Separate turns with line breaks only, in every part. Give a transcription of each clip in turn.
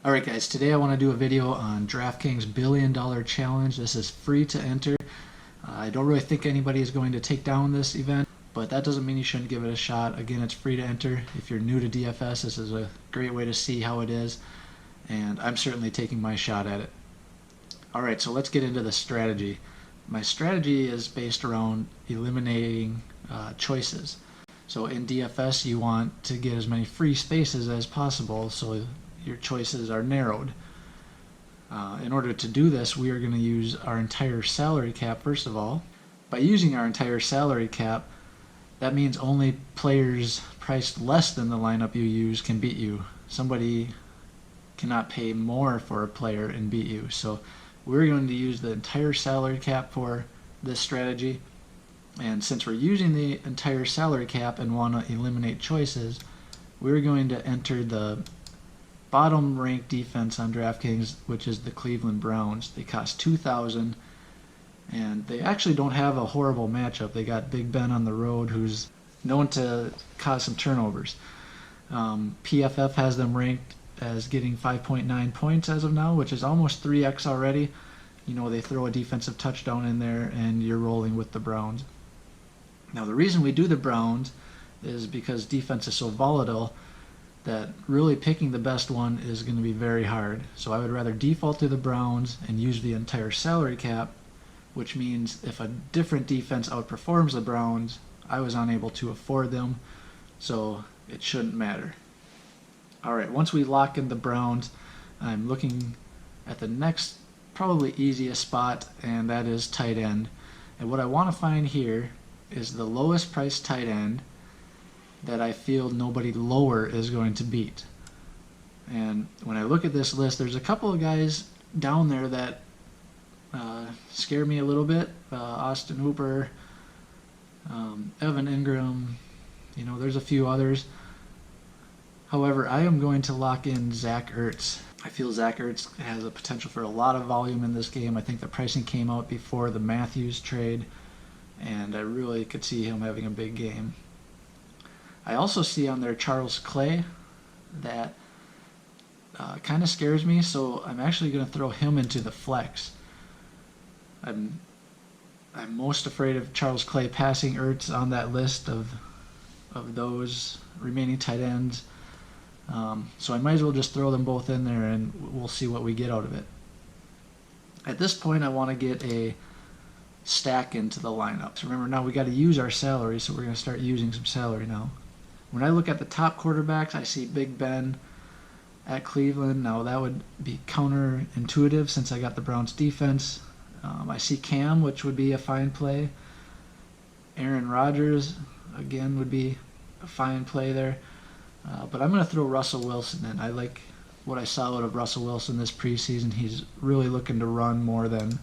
Alright guys, today I want to do a video on Draftkings $1 billion challenge. This is free to enter. I don't really think anybody is going to take down this event, but that doesn't mean you shouldn't give it a shot. Again, it's free to enter. If you're new to DFS, this is a great way to see how it is, and I'm certainly taking my shot at it. Alright, so let's get into the strategy. My strategy is based around eliminating choices. So in DFS, you want to get as many free spaces as possible, so your choices are narrowed. In order to do this, we are going to use our entire salary cap first of all. By using our entire salary cap, that means only players priced less than the lineup you use can beat you. Somebody cannot pay more for a player and beat you. So we're going to use the entire salary cap for this strategy. And since we're using the entire salary cap and want to eliminate choices, we're going to enter the bottom ranked defense on DraftKings, which is the Cleveland Browns. They cost $2,000, and they actually don't have a horrible matchup. They got Big Ben on the road, who's known to cause some turnovers. PFF has them ranked as getting 5.9 points as of now, which is almost 3x already. You know, they throw a defensive touchdown in there, and you're rolling with the Browns. Now, the reason we do the Browns is because defense is so volatile that really picking the best one is going to be very hard. So I would rather default to the Browns and use the entire salary cap, which means if a different defense outperforms the Browns, I was unable to afford them, so it shouldn't matter. Alright, once we lock in the Browns, I'm looking at the next probably easiest spot, and that is tight end. And what I want to find here is the lowest priced tight end that I feel nobody lower is going to beat. And when I look at this list, there's a couple of guys down there that scare me a little bit. Austin Hooper, Evan Ingram, you know, there's a few others. However, I am going to lock in Zach Ertz. I feel Zach Ertz has a potential for a lot of volume in this game. I think the pricing came out before the Matthews trade, and I really could see him having a big game. I also see on there Charles Clay that kind of scares me, so I'm actually going to throw him into the flex. I'm most afraid of Charles Clay passing Ertz on that list of those remaining tight ends. So I might as well just throw them both in there and we'll see what we get out of it. At this point, I want to get a stack into the lineup. So remember, now we got to use our salary, so we're going to start using some salary now. When I look at the top quarterbacks, I see Big Ben at Cleveland. Now that would be counterintuitive since I got the Browns defense. I see Cam, which would be a fine play. Aaron Rodgers, again, would be a fine play there. But I'm going to throw Russell Wilson in. I like what I saw out of Russell Wilson this preseason. He's really looking to run more than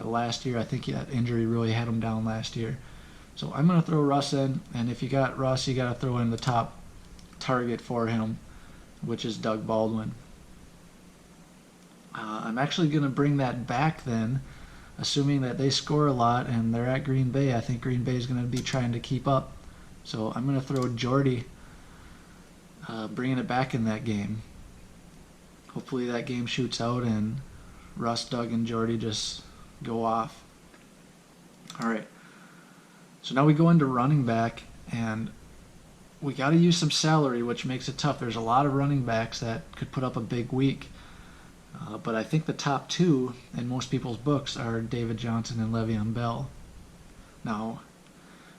last year. I think that injury really had him down last year. So I'm going to throw Russ in, and if you got Russ, you got to throw in the top target for him, which is Doug Baldwin. I'm actually going to bring that back then, assuming that they score a lot and they're at Green Bay. I think Green Bay is going to be trying to keep up. So I'm going to throw Jordy, bringing it back in that game. Hopefully that game shoots out and Russ, Doug, and Jordy just go off. Alright. So now we go into running back, and we got to use some salary, which makes it tough. There's a lot of running backs that could put up a big week. But I think the top two in most people's books are David Johnson and Le'Veon Bell. Now,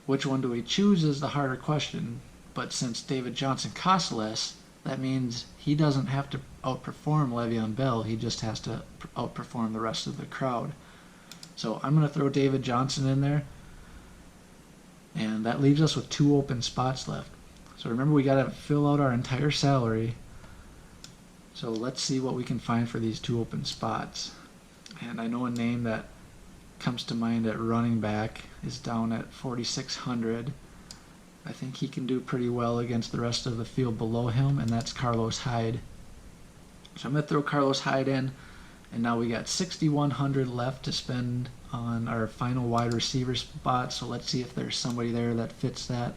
which one do we choose is the harder question. But since David Johnson costs less, that means he doesn't have to outperform Le'Veon Bell. He just has to outperform the rest of the crowd. So I'm going to throw David Johnson in there. And that leaves us with 2 open spots left. So remember, we got to fill out our entire salary. So let's see what we can find for these 2 open spots. And I know a name that comes to mind at running back is down at 4,600. I think he can do pretty well against the rest of the field below him, and that's Carlos Hyde. So I'm going to throw Carlos Hyde in. And now we got 6,100 left to spend on our final wide receiver spot. So let's see if there's somebody there that fits that.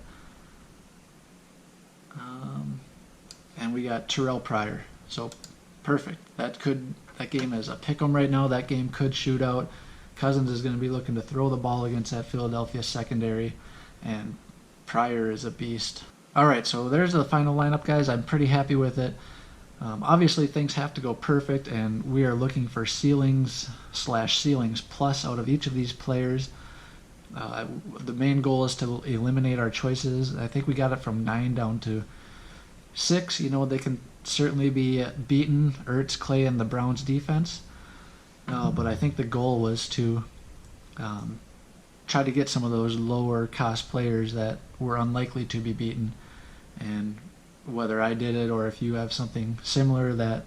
And we got Terrell Pryor. So Perfect. That game is a pick 'em right now. That game could shoot out. Cousins is going to be looking to throw the ball against that Philadelphia secondary, and Pryor is a beast. All right, so there's the final lineup, guys. I'm pretty happy with it. Obviously, things have to go perfect, and we are looking for ceilings/ceilings plus out of each of these players. The main goal is to eliminate our choices. I think we got it from 9 down to 6. They can certainly be beaten, Ertz, Clay, and the Browns defense. But I think the goal was to try to get some of those lower cost players that were unlikely to be beaten. And whether I did it or if you have something similar that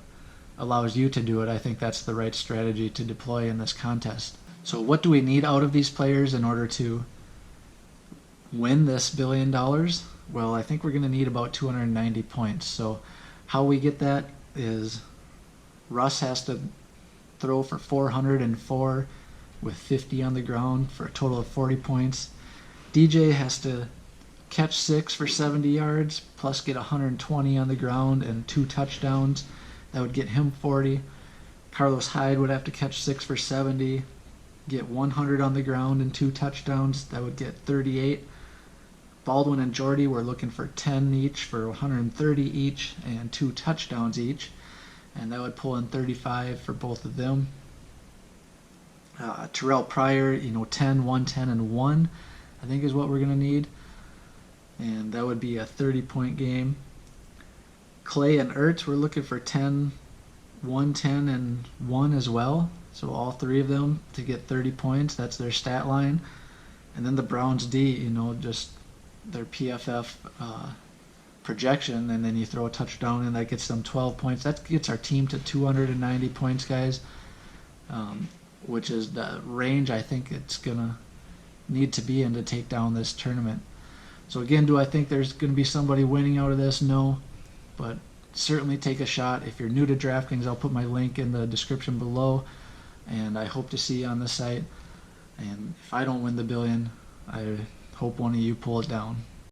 allows you to do it, I think that's the right strategy to deploy in this contest. So what do we need out of these players in order to win this $1 billion? Well, I think we're going to need about 290 points. So how we get that is Russ has to throw for 404 with 50 on the ground for a total of 40 points. DJ has to catch 6 for 70 yards plus get 120 on the ground and 2 touchdowns. That would get him 40. Carlos Hyde would have to catch 6 for 70, get 100 on the ground and 2 touchdowns. That would get 38. Baldwin and Jordy were looking for 10 each for 130 each and 2 touchdowns each, and that would pull in 35 for both of them. Terrell Pryor, 10, 110, and 1, I think is what we're going to need, and that would be a 30-point game. Clay and Ertz, we're looking for 10, 110, and 1 as well, so all 3 of them to get 30 points. That's their stat line. And then the Browns D, just their PFF projection, and then you throw a touchdown and that gets them 12 points. That gets our team to 290 points, guys, which is the range I think it's going to need to be in to take down this tournament. So again, do I think there's going to be somebody winning out of this? No, but certainly take a shot. If you're new to DraftKings, I'll put my link in the description below, and I hope to see you on the site. And if I don't win the $1 billion, I hope one of you pull it down.